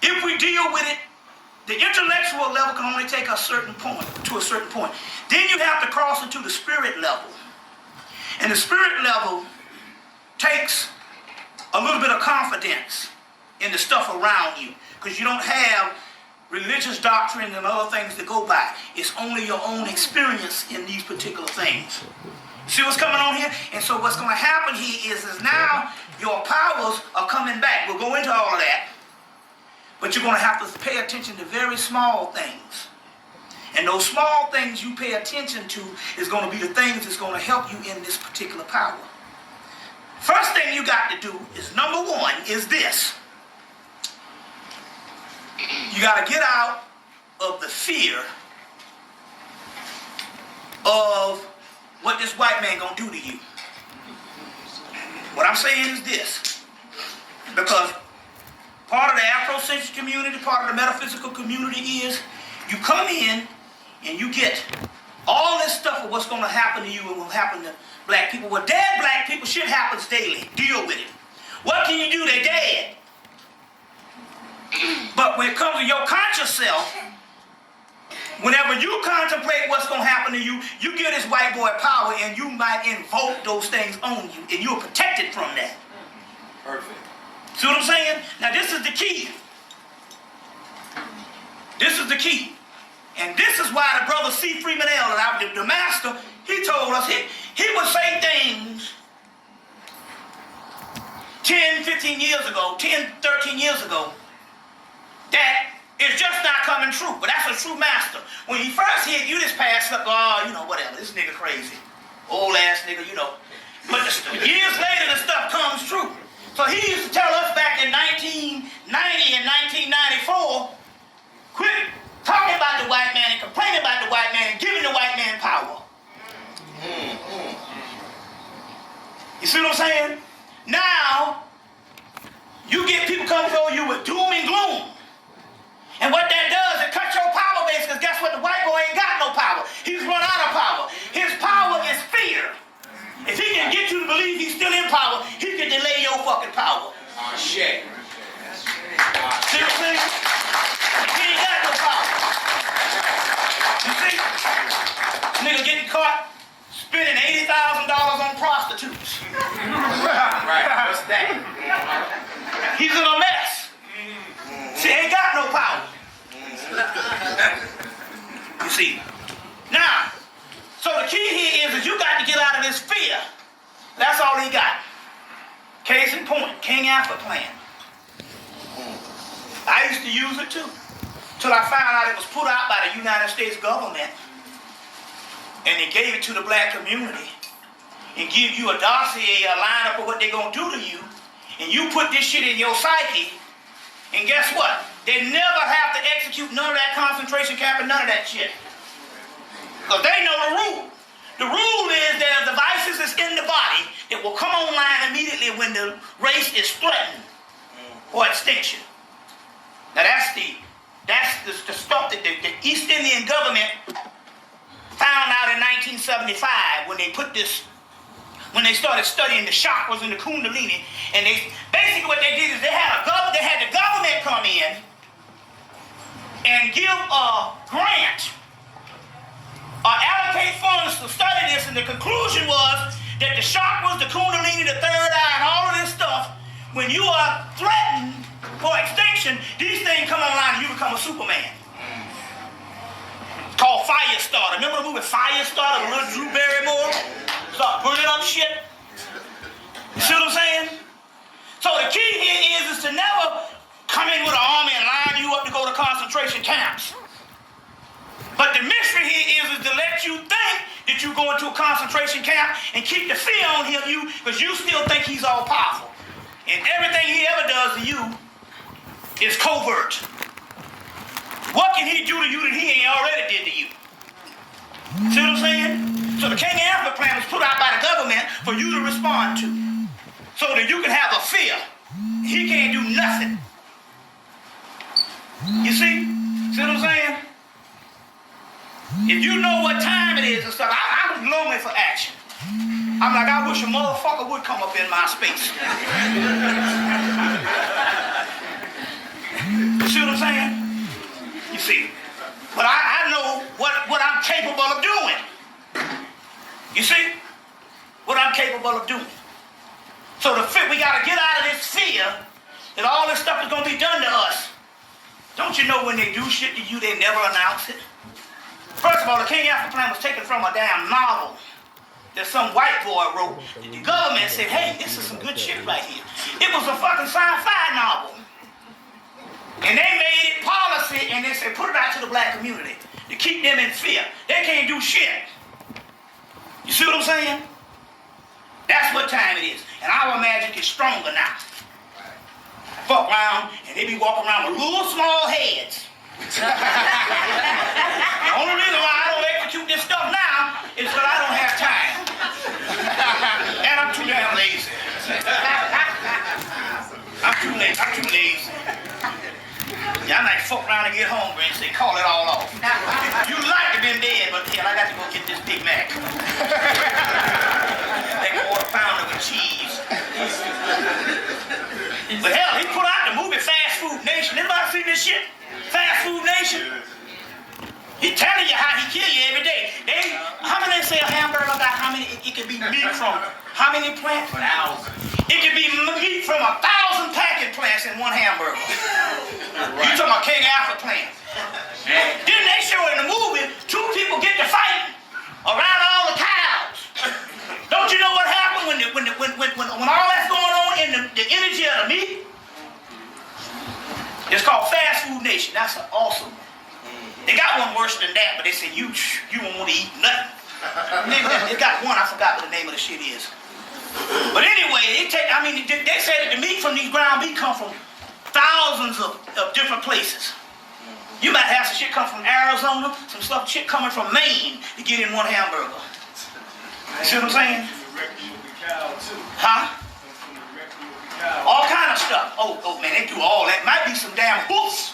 if we deal with it, the intellectual level can only take a certain point, to a certain point. Then you have to cross into the spirit level. And the spirit level takes a little bit of confidence in the stuff around you, because you don't have religious doctrine and other things to go by. It's only your own experience in these particular things. See what's coming on here? And so what's going to happen here is now your powers are coming back. We'll go into all of that. But you're going to have to pay attention to very small things. And those small things you pay attention to is going to be the things that's going to help you in this particular power. First thing you got to do is, number one, is this. You got to get out of the fear of what this white man going to do to you. What I'm saying is this. Because part of the Afrocentric community, part of the metaphysical community is you come in and you get all this stuff of what's going to happen to you and will happen to black people. Well, dead black people, shit happens daily. Deal with it. What can you do? They're dead. But when it comes to your conscious self, whenever you contemplate what's going to happen to you, you give this white boy power and you might invoke those things on you and you're protected from that. Perfect. See what I'm saying? Now this is the key. This is the key. And this is why the brother C. Freeman L., the master, he told us he would say things 10, 15 years ago, 10, 13 years ago, that is just not coming true. But that's a true master. When he first hit you this past up, oh, you know, whatever, this nigga crazy. Old ass nigga, you know. But years later, the stuff comes true. So he used to tell us back in 1990 and 1994, quit talking about the white man and complaining about the white man and giving the white man power. You see what I'm saying? Now, you get people coming to you with doom and gloom. And what that does, it cuts your power base, because guess what? The white boy ain't got no power. He's run out of power. His power is fear. If he can get you to believe he's still in power, he can delay your fucking power. Oh, shit. See what I'm saying? He ain't got no power. You see? Nigga getting caught spending $80,000 on prostitutes. Right, what's that? He's in a mess. See, he ain't got no power. You see? Now, so the key here is you got to get out of this fear. That's all he got. Case in point, King Alpha plan. I used to use it too, till I found out it was put out by the United States government, and they gave it to the black community, and give you a dossier, a lineup of what they're gonna do to you, and you put this shit in your psyche, and guess what? They never have to execute none of that concentration camp and none of that shit. Because they know the rule. The rule is there are devices that's in the body that will come online immediately when the race is threatened or extinction. Now that's the stuff that the East Indian government found out in 1975 when they put this, when they started studying the chakras and the kundalini, and they basically what they did is they had the government come in and give a grant or allocate funds to study this, and the conclusion was that the chakras, the kundalini, the third eye, and all of this stuff, when you are threatened for extinction, these things come online and you become a Superman. It's called Firestarter. Remember the movie Firestarter, little Drew Barrymore? Start burning up shit. You see what I'm saying? So the key here is to never come in with an army and line you up to go to concentration camps. But the mystery here is to let you think that you go into a concentration camp and keep the fear on him, because you still think he's all powerful. And everything he ever does to you is covert. What can he do to you that he ain't already did to you? See what I'm saying? So the King Alpha plan was put out by the government for you to respond to, so that you can have a fear. He can't do nothing. You see? See what I'm saying? If you know what time it is and stuff, I was lonely for action. I'm like, I wish a motherfucker would come up in my space. You see what I'm saying? You see. But I know what I'm capable of doing. You see? What I'm capable of doing. So we got to get out of this fear that all this stuff is going to be done to us. Don't you know when they do shit to you, they never announce it? First of all, the King Alpha Plan was taken from a damn novel that some white boy wrote. The government said, hey, this is some good shit right here. It was a fucking sci-fi novel. And they made it policy, and they said, put it out to the black community to keep them in fear. They can't do shit. You see what I'm saying? That's what time it is. And our magic is stronger now. Fuck around, and they be walking around with little small heads. The only reason why I don't execute this stuff now is because I don't have time. And I'm too damn lazy. I'm too lazy. Y'all might fuck around and get hungry and say, call it all off. You like to be dead, but hell, I got to go get this Big Mac. Take a quarter pounder with cheese. But hell, he put out the movie Fast Food Nation. Anybody seen this shit? Fast Food Nation? He telling you how he kill you every day. How many they say a hamburger got how many? It can be meat from how many plants? 1,000. It can be meat from 1,000 packing plants in one hamburger. Right. You talking about King Alpha Plan? Then they show in the movie 2 people get to fighting around all the cows. Don't you know what happened when all that's going on in the energy of the meat? It's called Fast Food Nation. That's an awesome one. They got one worse than that, but they say you won't want to eat nothing. They got one, I forgot what the name of the shit is. But anyway, they say that the meat from these ground beef come from thousands of different places. You might have some shit come from Arizona, some shit coming from Maine to get in one hamburger. You see what I'm saying? Huh? All kind of stuff. Oh man, they do all that. Might be some damn hoofs